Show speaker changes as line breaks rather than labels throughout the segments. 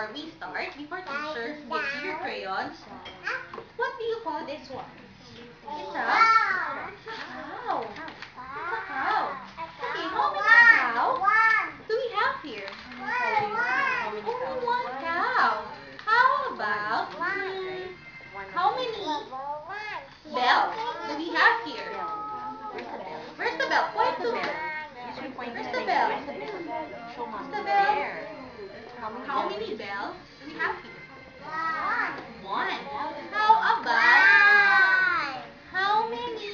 before we start, before teacher gives you your crayons, what do you call this one? It's a cow. It's a cow. Okay, how many cows do we have here? Only one cow. How about how many bells do we have here? Where's the bell? Point to me. Where's the bell? Where's the bell? How many bells do we have here? One. How about how many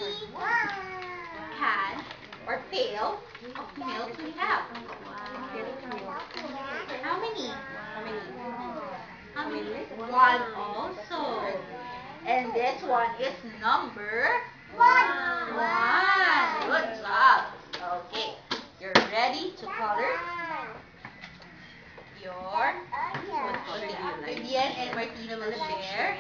cans or pail of milk do we have? How many? How many? One also. And this one is number one. Good job. Okay. You're ready to color your Vivian and Martina will share.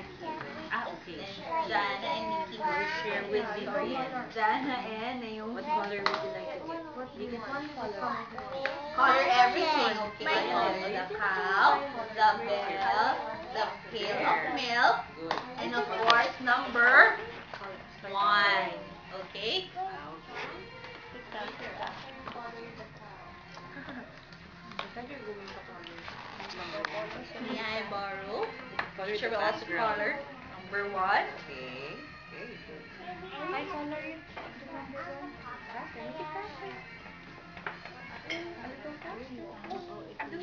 Okay.
And Jana and Nikki will
Share with Vivian.
Jana and Naomi.
What color would you like to get? You get one color.
Color everything, okay? Also the cow, the bell, the pail of milk, and of course number one. Okay? May I borrow? Teacher will also color number one.
Okay. Very good.
I color it the number one.
Make it faster. A little faster. Do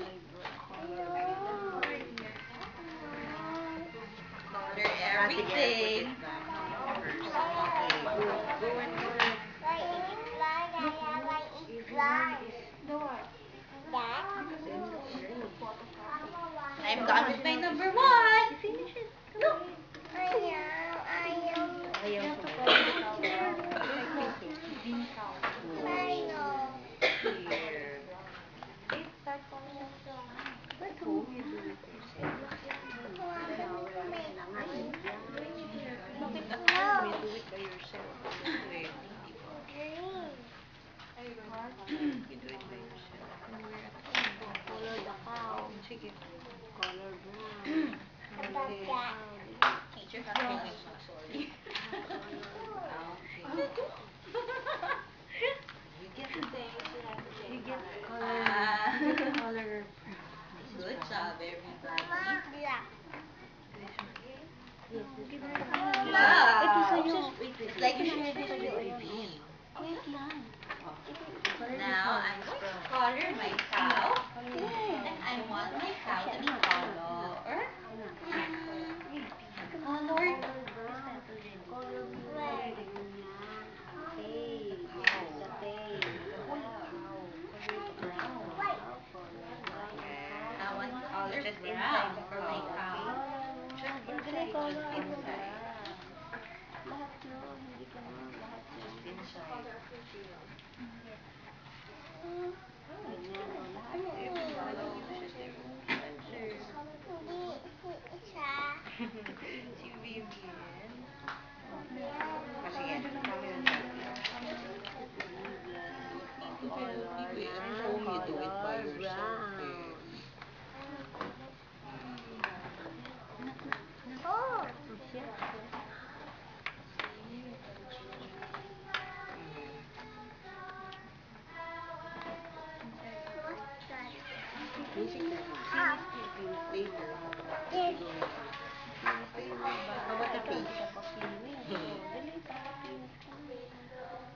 Color everything.
Okay, good. Go and color.
The what?
I'm done with my number one.
Finish it.
Go.
Ayaw
You have
ko.
to color the cow. Green cow.
Here.
Wait, start coloring.
At home, you do it yourself. Bakit at home, you do it by yourself? Ready? You do it by yourself. When we're at home.
Color the cow.
Sige.
Color brown.
Okay.
Teacher has finished. Sorry.
Okay. You get color. You get color.
Good job, everybody.
Wow.
Ito sa'yo.
It's like you
Share
should
this with Vivian.
Wait lang.
Now I'm going to color my cow. And I want my cow to be colored. Colored. I want color brown for my cow.
Just inside.
Lahat yun. Hindi ka na. Lahat yun.
Just inside.
Ganyan. O, lahat.
Everyone uses their own pencils. Si Vivian. Kasi yan, kami yung sabi. At home, you do it by yourself. Music na. Later.
How about the face?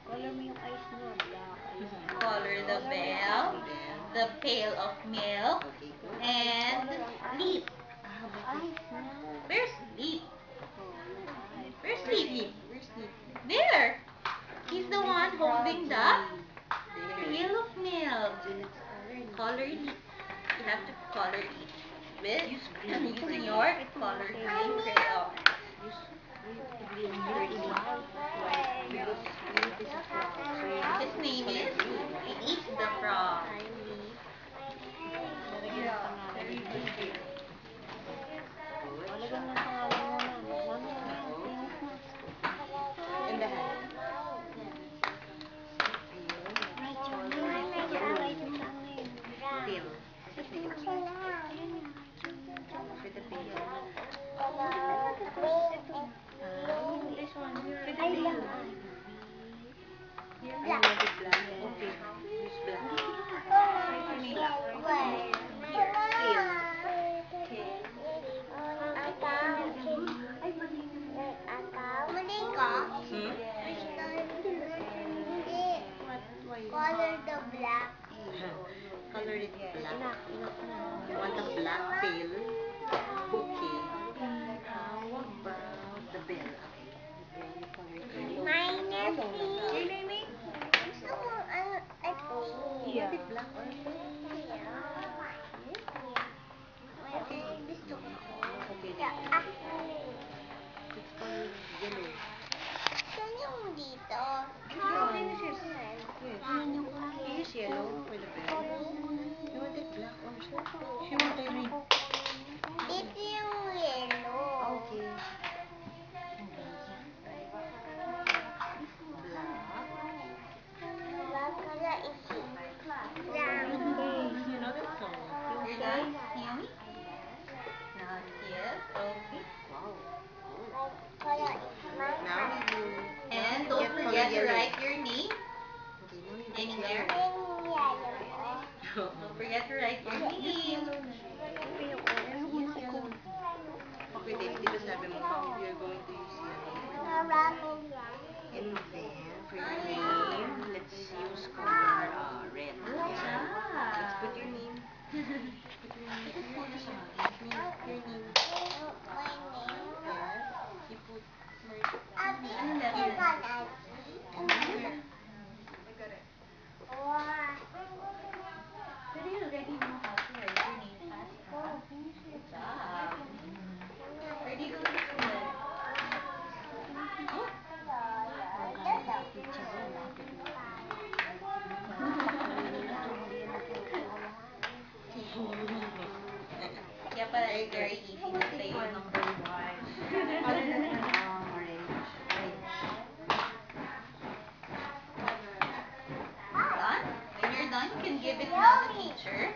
Color mo yung eyes mo. Black.
Color the bell, the pail of milk,
Okay, good.
and leaf.
Eyes na.
Where's leaf? Where's
Where's
leaf?
Leaf? Where's Leaf?
There. He's the one holding the pail of milk. Color leaf. You have to color each with using your coloring crayon. His name is He Eats the Frog.
Lagyan mo ng pangalan mo na. Mamaya na. Finish na.
In the hand.
Right, right. Right, right.
Tail.
Ito.
I want it black. Okay. Use black.
Hmm?
What? Why?
Color the black.
Color it black.
Enough na.
You want a black tail bouquet. How about the bell? Okay, you color it yellow.
Minor
You're naming?
Gusto mo, ay,
You want it black or pink?
Okay. Gusto ko.
Okay,
Yeah.
let's color yellow.
Saan yung dito?
Yes.
Yun yung
Use yellow for the bell. You want it black or she want a ring?
Dito yung yellow.
Okay.
Black color is black.
You know that song?
You're done, Naomi? Not yet. Okay.
Wow.
Black color is black.
Now you
And
get
don't
color
forget to
yellow.
write your name
Okay, now you
in
get
there.
Yung yellow.
Don't forget to write your name.
Okay, Dave, di ba sabi mo, we are going to use yellow.
Maraming yan.
And then, for your name, let's use color red.
Good
Yeah. Let's
job.
put your name. Put your name. Your name.
My name.
Yes. You put
Abi,
Ano letter?
Evan,
and here.
Wow.
Pero you already know how to write your name fast, huh? Good job. Where do you go to school? Kaya pala it's very easy to say yung number 1. Done? When you're done, you can give it now to the teacher.